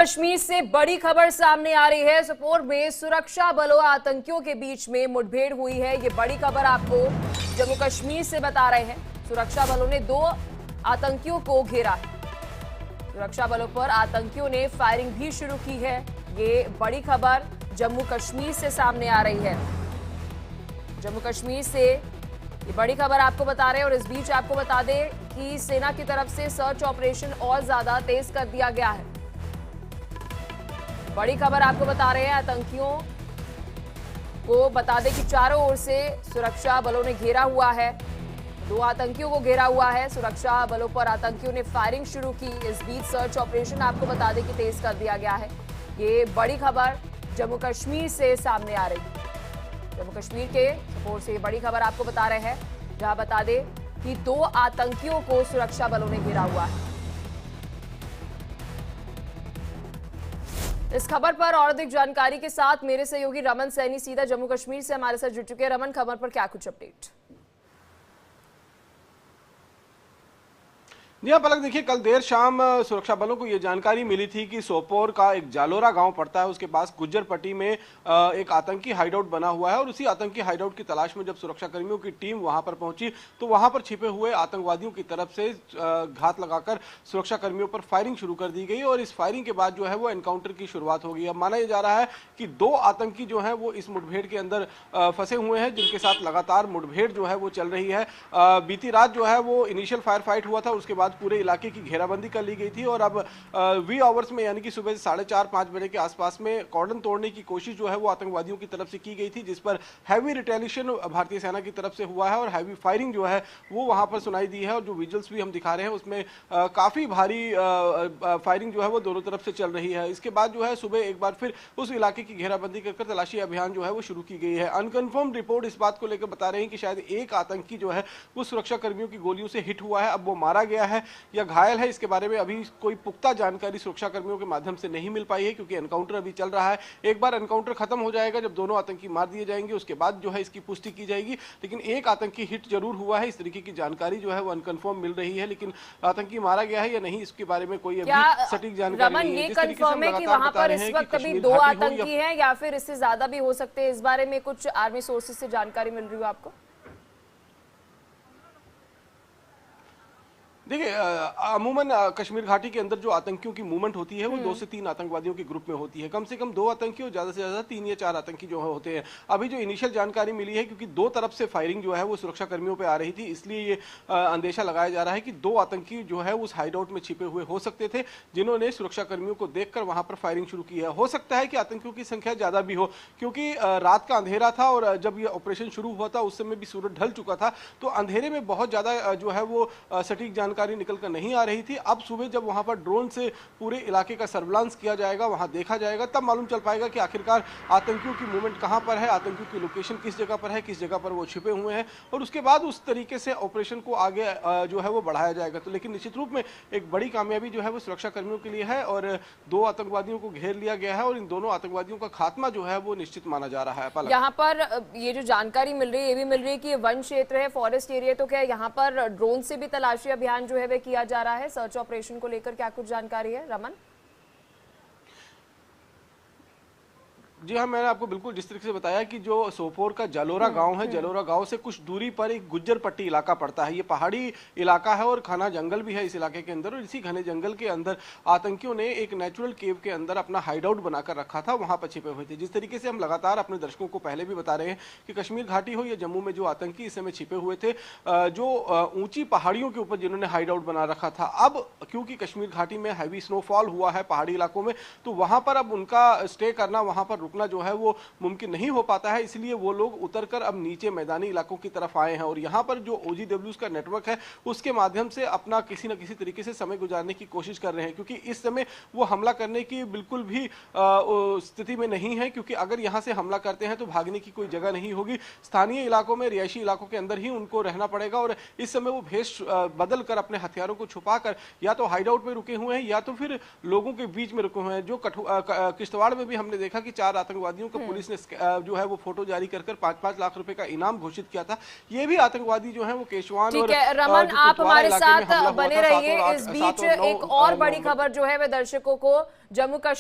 कश्मीर से बड़ी खबर सामने आ रही है। सोपोर में सुरक्षा बलों और आतंकियों के बीच में मुठभेड़ हुई है। ये बड़ी खबर आपको जम्मू कश्मीर से बता रहे हैं। सुरक्षा बलों ने 2 आतंकियों को घेरा है। सुरक्षा बलों पर आतंकियों ने फायरिंग भी शुरू की है। ये बड़ी खबर जम्मू कश्मीर से सामने आ रही है। जम्मू कश्मीर से ये बड़ी खबर आपको बता रहे हैं। और इस बीच आपको बता दें कि सेना की तरफ से सर्च ऑपरेशन और ज्यादा तेज कर दिया गया है। बड़ी खबर आपको बता रहे हैं। आतंकियों को बता दें कि चारों ओर से सुरक्षा बलों ने घेरा हुआ है। 2 आतंकियों को घेरा हुआ है। सुरक्षा बलों पर आतंकियों ने फायरिंग शुरू की। इस बीच सर्च ऑपरेशन आपको बता दें कि तेज कर दिया गया है। ये बड़ी खबर जम्मू कश्मीर से सामने आ रही है। जम्मू कश्मीर के सोपोर से बड़ी खबर आपको बता रहे हैं, जहां बता दें कि 2 आतंकियों को सुरक्षा बलों ने घेरा हुआ है। इस खबर पर और अधिक जानकारी के साथ मेरे सहयोगी रमन सैनी सीधा जम्मू कश्मीर से हमारे साथ जुड़ चुके हैं। रमन, खबर पर क्या कुछ अपडेट? जी हाँ पलक, देखिए कल देर शाम सुरक्षा बलों को ये जानकारी मिली थी कि सोपोर का एक जालोरा गांव पड़ता है, उसके पास गुज्जर पट्टी में एक आतंकी हाइडआउट बना हुआ है। और उसी आतंकी हाइडआउट की तलाश में जब सुरक्षा कर्मियों की टीम वहां पर पहुंची तो वहां पर छिपे हुए आतंकवादियों की तरफ से घात लगाकर सुरक्षा कर्मियों पर फायरिंग शुरू कर दी गई। और इस फायरिंग के बाद जो है वो एनकाउंटर की शुरुआत हो गई। अब माना जा रहा है कि 2 आतंकी जो है वो इस मुठभेड़ के अंदर फंसे हुए हैं, जिनके साथ लगातार मुठभेड़ जो है वो चल रही है। बीती रात जो है वो इनिशियल फायर फाइट हुआ था, उसके बाद पूरे इलाके की घेराबंदी कर ली गई थी। और अब वी आवर्स में यानी कि सुबह 4:30-5 बजे के आसपास में कॉर्डन तोड़ने की कोशिश जो है वो आतंकवादियों की तरफ से की गई थी, जिस पर हैवी रिटेलिएशन भारतीय सेना की तरफ से हुआ है और हैवी फायरिंग जो है वो वहां पर सुनाई दी है। और जो विजुअल्स भी हम दिखा रहे हैं उसमें काफी भारी फायरिंग जो है वो दोनों तरफ से चल रही है। इसके बाद जो है सुबह एक बार फिर उस इलाके की घेराबंदी कर तलाशी अभियान जो है वो शुरू की गई है। अनकन्फर्म रिपोर्ट इस बात को लेकर बता रहे हैं कि शायद एक आतंकी जो है वो सुरक्षा कर्मियों की गोलियों से हिट हुआ है। अब वो मारा गया है या घायल है, इसके बारे में अभी कोई पुख्ता जानकारी सुरक्षा कर्मियों के माध्यम से नहीं मिल पाई है, क्योंकि एनकाउंटर अभी चल रहा है। एक बार एनकाउंटर खत्म हो जाएगा, जब दोनों आतंकी मार दिए जाएंगे उसके बाद जो है इसकी पुष्टि की जाएगी। लेकिन एक आतंकी हिट जरूर हुआ है, इस तरीके की जानकारी जो है वो अनकन्फर्म मिल रही है। लेकिन आतंकी मारा गया है या नहीं इसके बारे में कोई अभी सटीक जानकारी नहीं है। ये कंफर्म है कि वहां पर इस वक्त अभी 2 आतंकी हैं या फिर इससे ज्यादा भी हो सकते हैं? इस बारे में कुछ आर्मी सोर्सेज से जानकारी मिल रही हो आपको? देखिए अमूमन कश्मीर घाटी के अंदर जो आतंकियों की मूवमेंट होती है वो 2 से 3 आतंकवादियों के ग्रुप में होती है। कम से कम 2 आतंकी और ज्यादा से ज्यादा 3 या 4 आतंकी जो होते हैं। अभी जो इनिशियल जानकारी मिली है, क्योंकि 2 तरफ से फायरिंग जो है वो सुरक्षा कर्मियों पे आ रही थी, इसलिए ये अंदेशा लगाया जा रहा है कि 2 आतंकी जो है उस हाइडआउट में छिपे हुए हो सकते थे, जिन्होंने सुरक्षा कर्मियों को देखकर वहां पर फायरिंग शुरू की है। हो सकता है कि आतंकियों की संख्या ज्यादा भी हो, क्योंकि रात का अंधेरा था और जब ये ऑपरेशन शुरू हुआ था उस समय भी सूरज ढल चुका था, तो अंधेरे में बहुत ज्यादा जो है वो सटीक जानकारी निकल कर नहीं आ रही थी। अब सुबह जब वहां पर ड्रोन से पूरे इलाके का सर्विलांस किया जाएगा, वहां देखा जाएगा, तब मालूम चल पाएगा कि आखिरकार आतंकियों की मूवमेंट कहां पर है, आतंकियों की लोकेशन किस जगह पर है, किस जगह पर वो छिपे हुए हैं। और उसके बाद उस तरीके से ऑपरेशन को आगे जो है वो बढ़ाया जाएगा। तो लेकिन निश्चित रूप में एक बड़ी कामयाबी जो है वो सुरक्षा कर्मियों के लिए है और 2 आतंकवादियों को घेर लिया गया है और इन दोनों आतंकवादियों का खात्मा जो है वो निश्चित माना जा रहा है। यहाँ पर ये जो जानकारी मिल रही है, ये भी मिल रही है कि वन क्षेत्र है, फॉरेस्ट एरिया, तो क्या यहाँ पर ड्रोन से भी तलाशी अभियान जो है वह किया जा रहा है? सर्च ऑपरेशन को लेकर क्या कुछ जानकारी है रमन? जी हाँ, मैंने आपको बिल्कुल जिस तरीके से बताया कि जो सोपोर का जालोरा गांव है, जालोरा गांव से कुछ दूरी पर एक गुज्जर पट्टी इलाका पड़ता है। ये पहाड़ी इलाका है और घना जंगल भी है इस इलाके के अंदर। और इसी घने जंगल के अंदर आतंकियों ने एक नेचुरल केव के अंदर अपना हाइडआउट बनाकर रखा था, वहां पर छिपे हुए थे। जिस तरीके से हम लगातार अपने दर्शकों को पहले भी बता रहे हैं कि कश्मीर घाटी हो या जम्मू में जो आतंकी इस समय छिपे हुए थे, जो ऊंची पहाड़ियों के ऊपर जिन्होंने हाइडआउट बना रखा था, अब क्योंकि कश्मीर घाटी में हैवी स्नोफॉल हुआ है पहाड़ी इलाकों में, तो वहां पर अब उनका स्टे करना, वहां पर रुकना जो है वो मुमकिन नहीं हो पाता है। इसलिए वो लोग उतरकर अब नीचे मैदानी इलाकों की तरफ आए हैं और यहाँ पर जो OGWs का नेटवर्क है उसके माध्यम से अपना किसी न किसी तरीके से समय गुजारने की कोशिश कर रहे हैं, क्योंकि इस समय वो हमला करने की बिल्कुल भी स्थिति में नहीं है, क्योंकि अगर यहाँ से हमला करते हैं तो भागने की कोई जगह नहीं होगी। स्थानीय इलाकों में, रिहायशी इलाकों के अंदर ही उनको रहना पड़ेगा और इस समय वो भेष बदल कर अपने हथियारों को छुपाकर या तो हाइडआउट में रुके हुए हैं या तो फिर लोगों के बीच में रुके हुए हैं। जो किश्तवाड़ में भी हमने देखा कि 4 आतंकवादियों को पुलिस ने जो है वो फोटो जारी कर 5-5 लाख रुपए का इनाम घोषित किया था। ये भी आतंकवादी जो है वो केशवान ठीक और है रमन, जो आप कुपवाड़ा हमारे इलाके में हमला साथ हुआ बने था, रहिए। 7 और इस 8 बीच 7 और 9 एक और बड़ी नवंबर खबर जो है वह दर्शकों को जम्मू कश्मीर